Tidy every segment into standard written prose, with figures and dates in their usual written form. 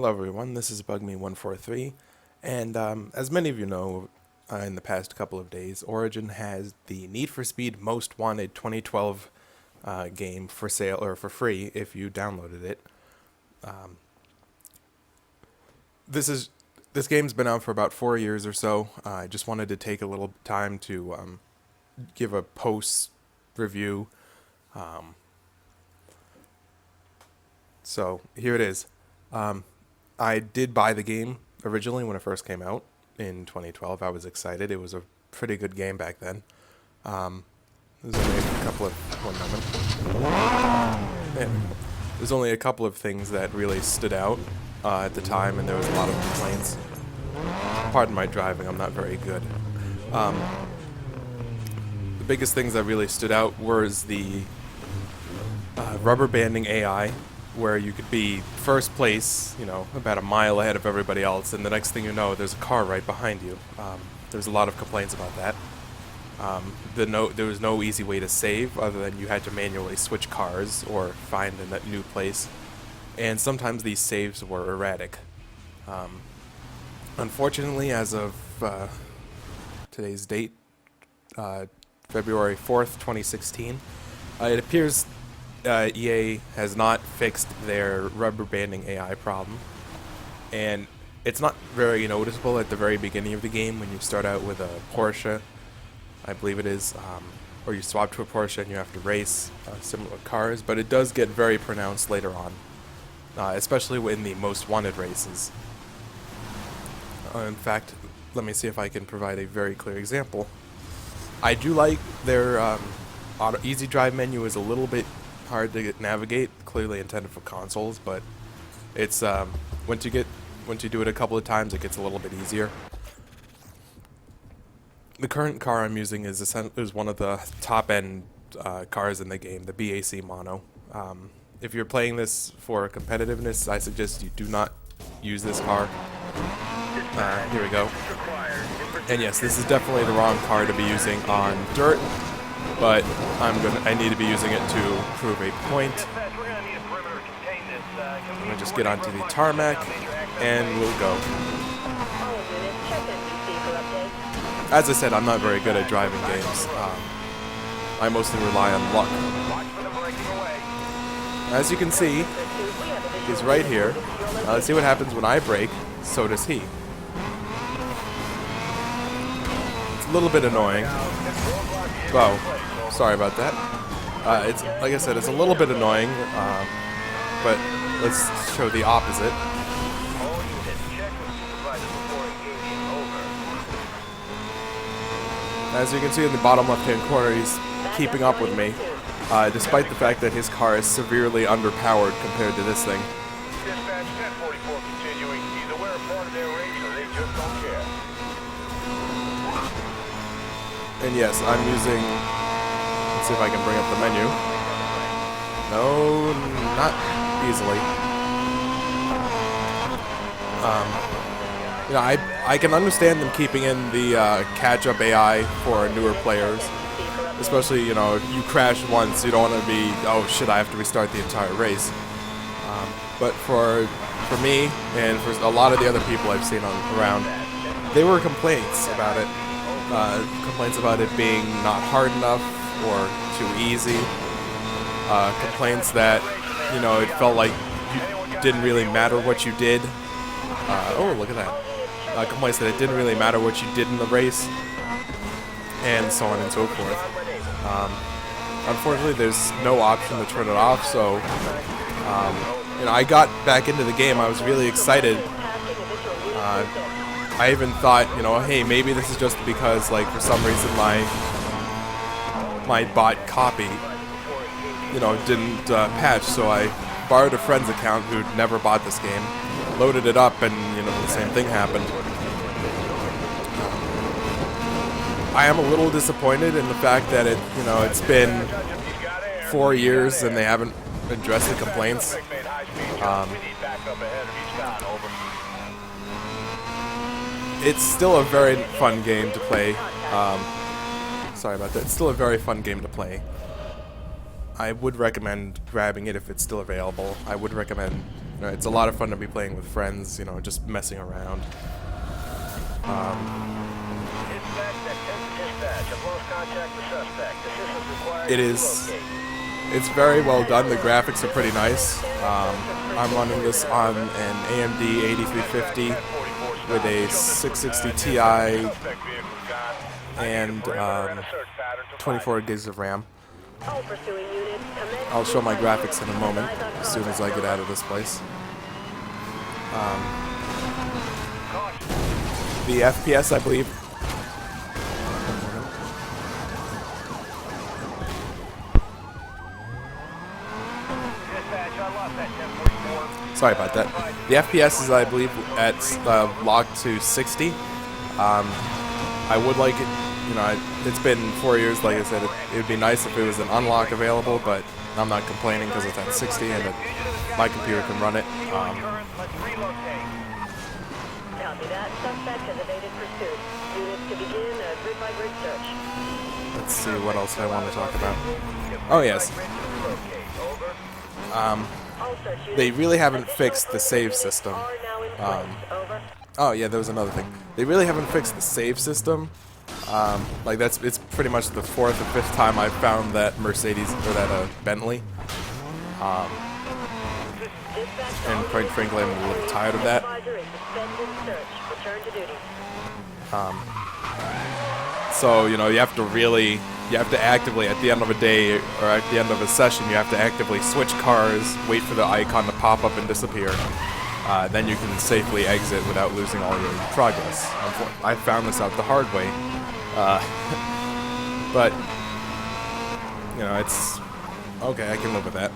Hello everyone, this is BugMe143, and as many of you know, in the past couple of days, Origin has the Need for Speed Most Wanted 2012 game for sale, or for free if you downloaded it. Um, this game's been out for about 4 years or so. I just wanted to take a little time to give a post review. Um, so here it is. I did buy the game originally when it first came out in 2012. I was excited. It was a pretty good game back then. There's only a couple of There's only a couple of things that really stood out at the time, and there was a lot of complaints. Pardon my driving. I'm not very good. The biggest things that really stood out was the rubber banding AI, where you could be first place, about a mile ahead of everybody else, and the next thing you know, there's a car right behind you. There's a lot of complaints about that. There was no easy way to save other than you had to manually switch cars or find a new place, and sometimes these saves were erratic. Unfortunately, as of today's date, February 4th, 2016, it appears EA has not fixed their rubber banding AI problem, and it's not very noticeable at the very beginning of the game when you start out with a Porsche, I believe it is, or you swap to a Porsche and you have to race similar cars, but it does get very pronounced later on, especially in the Most Wanted races. In fact, let me see if I can provide a very clear example. I do like their easy drive menu is a little bit hard to navigate, clearly intended for consoles, but it's once you do it a couple of times, it gets a little bit easier. The current car I'm using is one of the top end cars in the game, the BAC Mono. If you're playing this for competitiveness, I suggest you do not use this car. Here we go. And yes, this is definitely the wrong car to be using on dirt, but I need to be using it to prove a point. I'm gonna just get onto the tarmac, and we'll go. As I said, I'm not very good at driving games. I mostly rely on luck. As you can see, he's right here. Let's see what happens when I brake. So does he. It's a little bit annoying. Whoa. Sorry about that. It's like I said, it's a little bit annoying, but let's show the opposite. As you can see in the bottom left-hand corner, he's keeping up with me, despite the fact that his car is severely underpowered compared to this thing. And yes, I'm using... Let's see if I can bring up the menu. No, not easily. I can understand them keeping in the catch-up AI for newer players. Especially, if you crash once, you don't want to be, oh shit, I have to restart the entire race. But for me, and for a lot of the other people I've seen around, they were complaints about it. Complaints about it being not hard enough or too easy. Complaints that, it felt like you didn't really matter what you did. Oh, look at that. Complaints that it didn't really matter what you did in the race, and so on and so forth. Unfortunately, there's no option to turn it off, so I got back into the game. I was really excited. I even thought, hey, maybe this is just because, for some reason my bot copy, didn't patch, so I borrowed a friend's account who'd never bought this game, loaded it up, and, the same thing happened. I am a little disappointed in the fact that it's been 4 years and they haven't addressed the complaints. It's still a very fun game to play. Sorry about that. It's still a very fun game to play. I would recommend grabbing it if it's still available. I would recommend It's a lot of fun to be playing with friends, you know, just messing around. It's very well done. The graphics are pretty nice. I'm running this on an AMD 8350 with a 660 Ti and 24 gigs of RAM. I'll show my graphics in a moment as soon as I get out of this place. The FPS, I believe. Sorry about that. The FPS is, I believe, at locked to 60. I would like it, you know, it's been 4 years, like I said, it would be nice if it was an unlock available, but I'm not complaining because it's at 60 and my computer can run it. Let's see what else I want to talk about. Oh, yes. They really haven't fixed the save system. Oh yeah, there was another thing. They really haven't fixed the save system. Like it's pretty much the 4th or 5th time I've found that Mercedes or that Bentley. And quite frankly, I'm a little tired of that. So you know, you have to actively, at the end of a day or at the end of a session, you have to actively switch cars, wait for the icon to pop up and disappear. Then you can safely exit without losing all your progress. I found this out the hard way. But, you know, it's okay, I can live with that.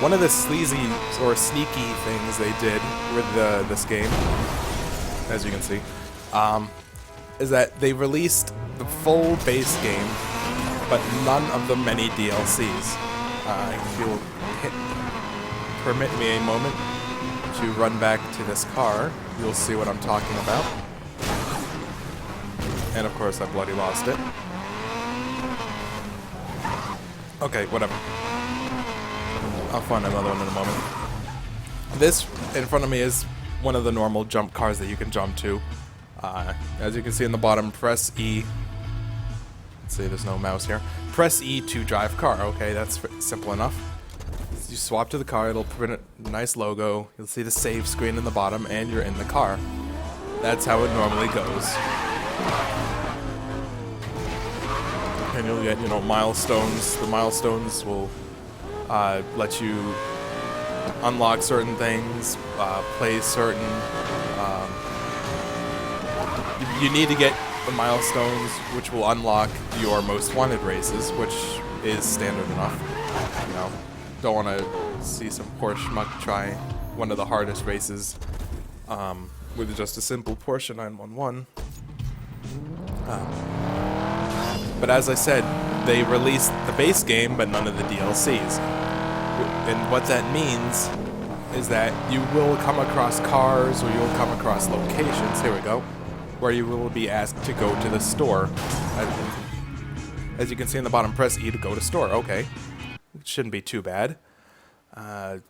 One of the sleazy or sneaky things they did with this game, as you can see, is that they released the full base game, but none of the many DLCs. If you'll permit me a moment to run back to this car, you'll see what I'm talking about. And of course, I bloody lost it. Okay, whatever. I'll find another one in a moment. This in front of me is one of the normal jump cars that you can jump to. As you can see in the bottom, press E. Let's see, there's no mouse here. Press E to drive car. Okay, that's simple enough. You swap to the car, it'll print a nice logo. You'll see the save screen in the bottom, and you're in the car. That's how it normally goes. And you'll get, you know, milestones. The milestones will let you unlock certain things, play certain. You need to get the milestones, which will unlock your most wanted races, which is standard enough. You know, don't want to see some poor schmuck try one of the hardest races with just a simple Porsche 911. But as I said, they released the base game, but none of the DLCs. And what that means is that you will come across cars, or you'll come across locations. Here we go. Where you will be asked to go to the store. As you can see in the bottom, press E to go to store. Okay. It shouldn't be too bad. I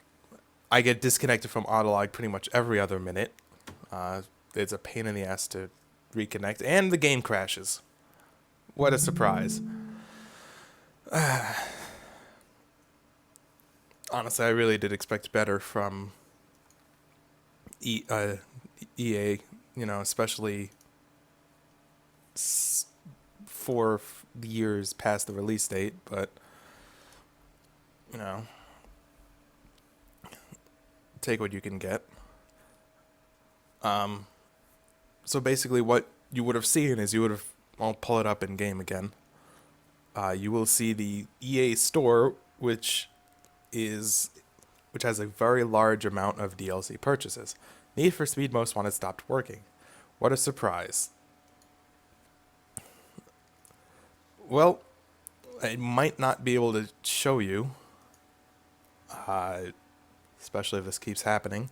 get disconnected from Autolog pretty much every other minute. It's a pain in the ass to reconnect. And the game crashes. What a surprise. Honestly, I really did expect better from EA, you know, especially 4 years past the release date, but, you know, take what you can get. So basically what you would have seen is I'll pull it up in game again. You will see the EA store, which has a very large amount of DLC purchases. Need for Speed Most Wanted stopped working. What a surprise. Well, I might not be able to show you, especially if this keeps happening.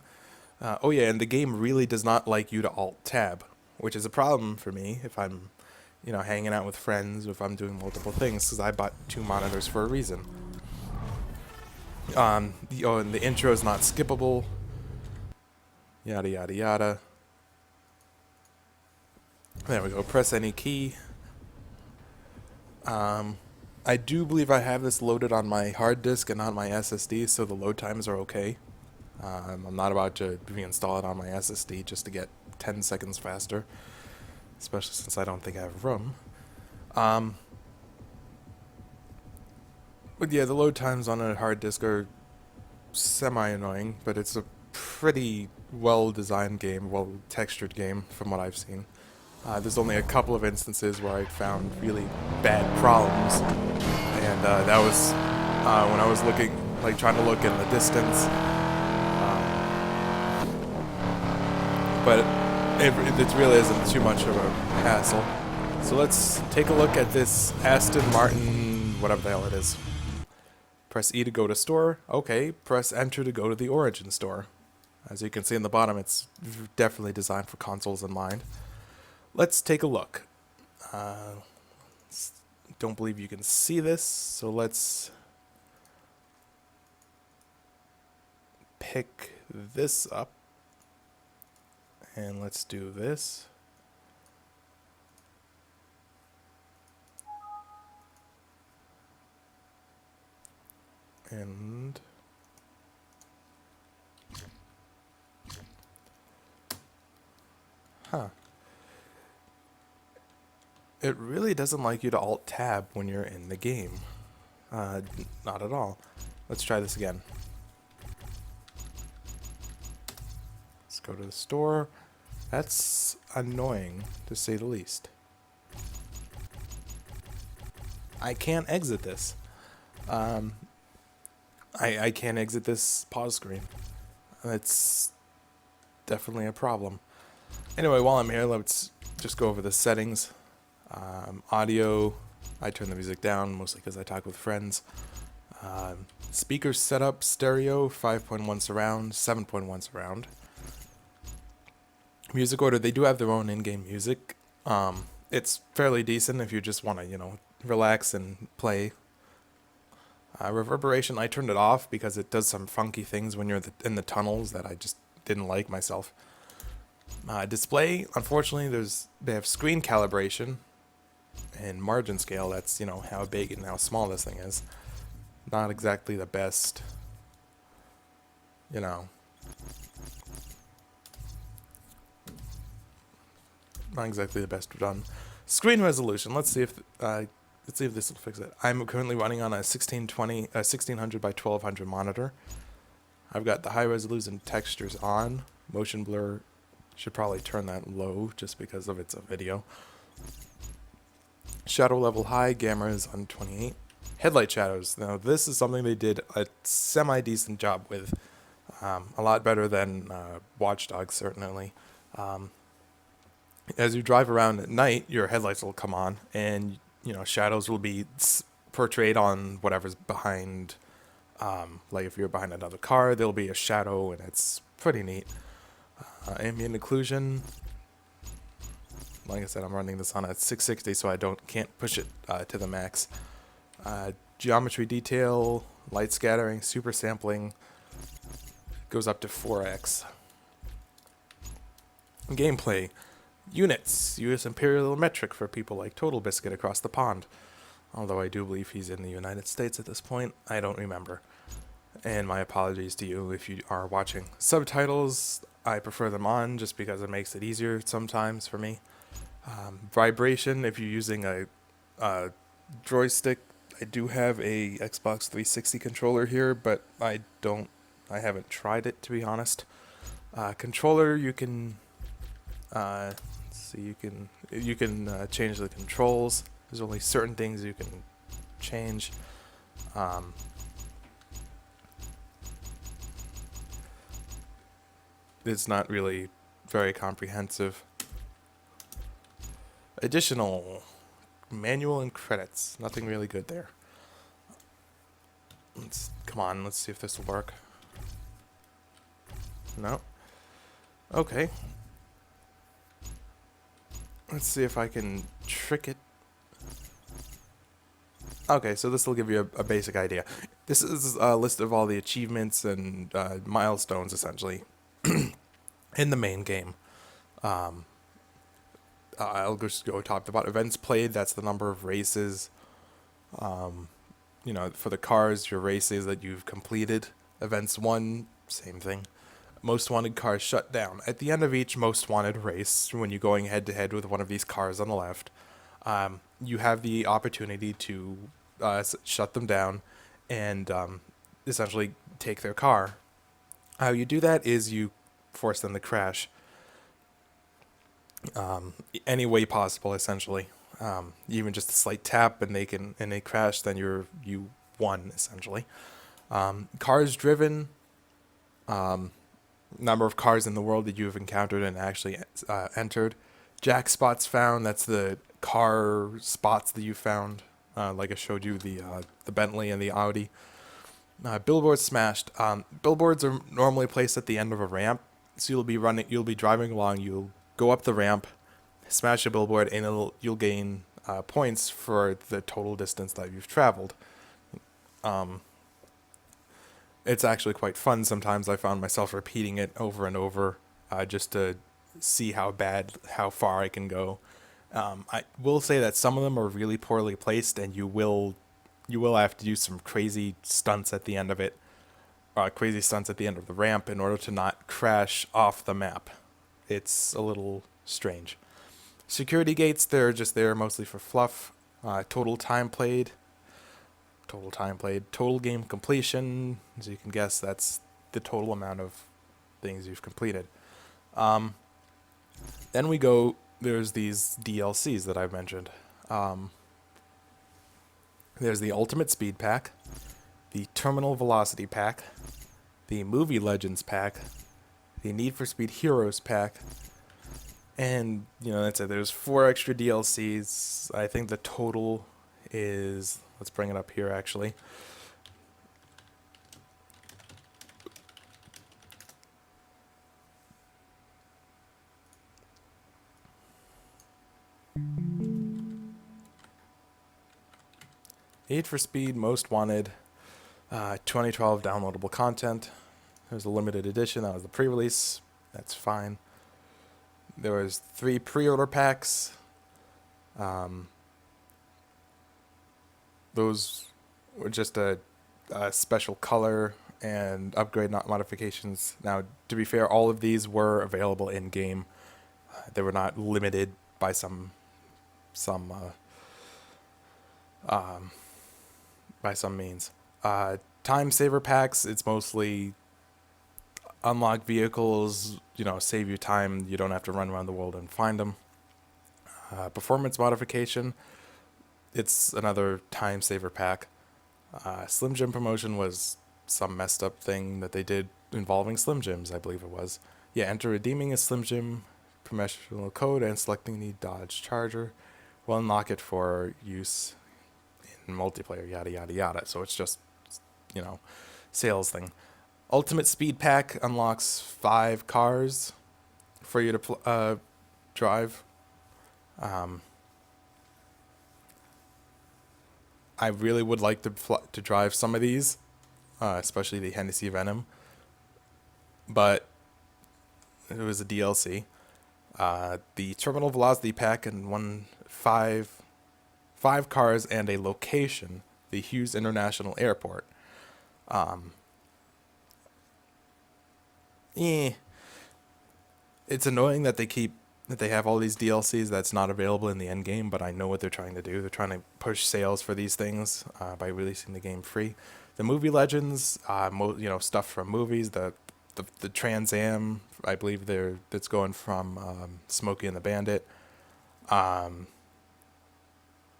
Oh yeah, and the game really does not like you to Alt-Tab, which is a problem for me if I'm, you know, hanging out with friends, or if I'm doing multiple things, because I bought 2 monitors for a reason. And the intro is not skippable. Yada yada yada. There we go. Press any key. I do believe I have this loaded on my hard disk and not my SSD, so the load times are okay. I'm not about to reinstall it on my SSD just to get 10 seconds faster, especially since I don't think I have room. But yeah, the load times on a hard disk are semi-annoying, but it's a pretty well-designed game, well-textured game from what I've seen. There's only a couple of instances where I found really bad problems, and that was when I was looking, like trying to look in the distance. But it really isn't too much of a hassle. So let's take a look at this Aston Martin, whatever the hell it is. Press E to go to store. Okay, press Enter to go to the Origin store. As you can see in the bottom, it's definitely designed for consoles in mind. Let's take a look. Don't believe you can see this, so let's pick this up. And let's do this. And it really doesn't like you to Alt-Tab when you're in the game. Not at all. Let's try this again. Let's go to the store. That's annoying, to say the least. I can't exit this. I can't exit this pause screen. It's definitely a problem. Anyway, while I'm here, let's just go over the settings. Audio, I turn the music down, mostly because I talk with friends. Speaker setup, stereo, 5.1 surround, 7.1 surround. Music order, they do have their own in-game music. It's fairly decent if you just want to, relax and play. Reverberation, I turned it off because it does some funky things when you're in the tunnels that I just didn't like myself. Display, unfortunately, they have screen calibration and margin scale. That's, how big and how small this thing is. Not exactly the best, not exactly the best done. Screen resolution. Let's see if this will fix it. I'm currently running on a 1600 by 1200 monitor. I've got the high resolution textures on. Motion blur, should probably turn that low just because of it's a video. Shadow level high, gamma is on 28. Headlight shadows. Now this is something they did a semi-decent job with. A lot better than Watch Dogs, certainly. As you drive around at night, your headlights will come on, and shadows will be portrayed on whatever's behind. Like if you're behind another car, there'll be a shadow, and it's pretty neat. Ambient occlusion. Like I said, I'm running this on a 660, so I can't push it to the max. Geometry detail, light scattering, super sampling goes up to 4x. Gameplay. Units. US Imperial Metric for people like Total Biscuit across the pond. Although I do believe he's in the United States at this point. I don't remember. And my apologies to you if you are watching. Subtitles, I prefer them on just because it makes it easier sometimes for me. Vibration, if you're using a joystick, I do have a Xbox 360 controller here, but I haven't tried it, to be honest. Controller, you can you can change the controls. There's only certain things you can change. It's not really very comprehensive. Additional manual and credits. Nothing really good there. Come on, let's see if this will work. No. Okay. Let's see if I can trick it. Okay, so this will give you a basic idea. This is a list of all the achievements and milestones, essentially, in the main game. Um, I'll just go top about events played. That's the number of races. Um, for the cars, your races that you've completed. Events won, same thing. Most wanted cars shut down. At the end of each most wanted race, when you're going head to head with one of these cars on the left, you have the opportunity to shut them down and essentially take their car. How you do that is you force them to crash any way possible, essentially. Even just a slight tap and they crash, then you won, essentially. Cars driven, number of cars in the world that you've encountered and actually entered. Jack spots found, that's the car spots that you found. Like I showed you the Bentley and the Audi. Billboards smashed. Billboards are normally placed at the end of a ramp, so you'll be driving along, you'll go up the ramp, smash a billboard, and you'll gain points for the total distance that you've traveled. Um, it's actually quite fun. Sometimes I found myself repeating it over and over, just to see how far I can go. I will say that some of them are really poorly placed, and you will have to do some crazy stunts at the end of it, crazy stunts at the end of the ramp in order to not crash off the map. It's a little strange. Security gates, they're just there mostly for fluff. Total game completion. As you can guess, that's the total amount of things you've completed. Um, then there's these DLCs that I've mentioned. There's the Ultimate Speed Pack, the Terminal Velocity Pack, the Movie Legends Pack, the Need for Speed Heroes Pack, and, that's it. There's 4 extra DLCs. I think the total is, let's bring it up here actually. Need for Speed Most Wanted, 2012 downloadable content. There's a limited edition. That was the pre-release. That's fine. There was 3 pre-order packs. Those were just a special color and upgrade modifications. Now, to be fair, all of these were available in game. They were not limited by some by some means. Time saver packs. It's mostly unlock vehicles. Save you time. You don't have to run around the world and find them. Performance modification. It's another time saver pack. Slim Jim promotion was some messed up thing that they did involving Slim Jims, I believe it was. Yeah, enter redeeming a Slim Jim promotional code and selecting the Dodge Charger will unlock it for use in multiplayer, yada yada yada. So it's just, sales thing. Ultimate Speed Pack unlocks 5 cars for you to drive. I really would like to drive some of these, especially the Hennessy Venom, but it was a DLC. The Terminal Velocity Pack and five cars and a location, the Hughes International Airport. It's annoying that they have all these DLCs that's not available in the end game, but I know what they're trying to do. They're trying to push sales for these things by releasing the game free. The Movie Legends, stuff from movies. The Trans Am, I believe that's going from Smokey and the Bandit.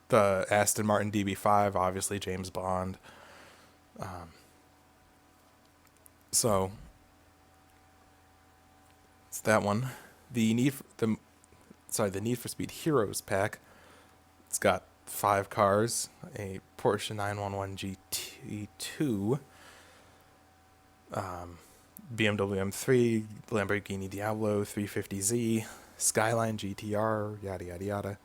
The Aston Martin DB5, obviously James Bond. So it's that one. The Need for Speed Heroes pack. It's got 5 cars, a Porsche 911 GT2, BMW M3, Lamborghini Diablo 350Z, Skyline GTR, yada yada yada.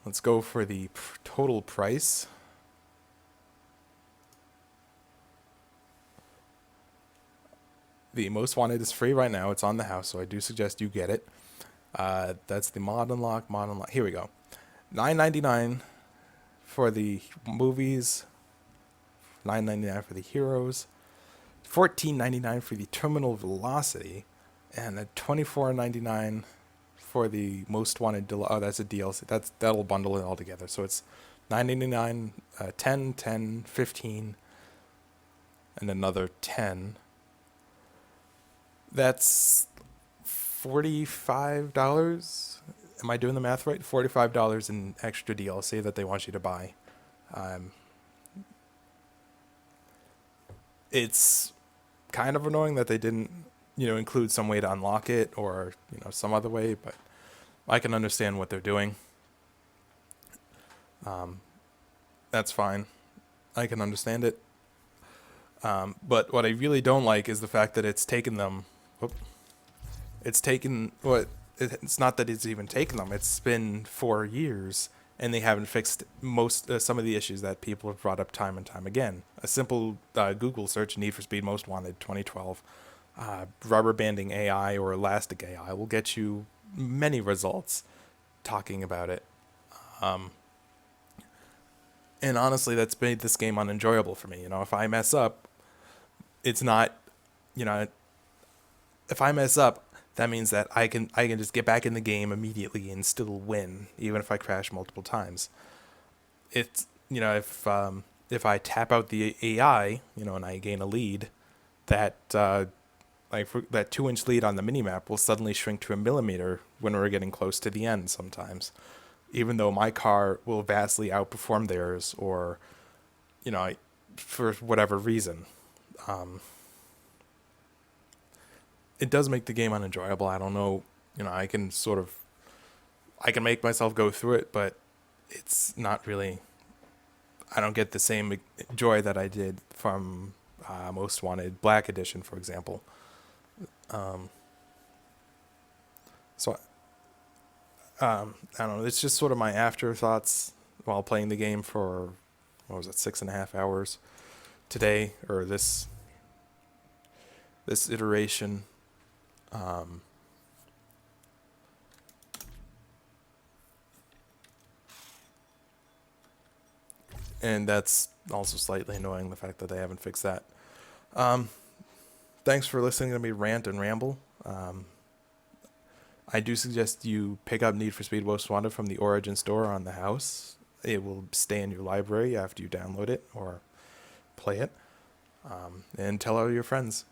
Let's go for the total price. The Most Wanted is free right now. It's on the house, so I do suggest you get it. That's the mod unlock. Mod unlock. Here we go. $9.99 for the movies. $9.99 for the heroes. $14.99 for the terminal velocity, and at $24.99 for the Most Wanted. Oh, that's a DLC. That'll bundle it all together. So it's $9.99, 10, 10, 15, and another 10. That's $45. Am I doing the math right? $45 in extra DLC that they want you to buy. It's kind of annoying that they didn't, include some way to unlock it or, some other way, but I can understand what they're doing. That's fine. I can understand it. But what I really don't like is the fact that it's taken them. It's not that it's even taken them. It's been 4 years, and they haven't fixed some of the issues that people have brought up time and time again. A simple Google search, Need for Speed Most Wanted 2012, rubber banding AI or elastic AI will get you many results talking about it. And honestly, that's made this game unenjoyable for me. If I mess up, it's not, if I mess up, that means that I can just get back in the game immediately and still win, even if I crash multiple times. It's, if I tap out the AI, and I gain a lead, that that 2-inch lead on the minimap will suddenly shrink to a millimeter when we're getting close to the end sometimes, even though my car will vastly outperform theirs, or, for whatever reason. It does make the game unenjoyable. I don't know, I can make myself go through it, but it's not really, I don't get the same joy that I did from Most Wanted Black Edition, for example. I don't know, it's just sort of my afterthoughts while playing the game for, 6.5 hours today, or this iteration. And that's also slightly annoying, the fact that they haven't fixed that. Thanks for listening to me rant and ramble. I do suggest you pick up Need for Speed Most Wanted from the Origin store on the house. It will stay in your library after you download it or play it. And tell all your friends.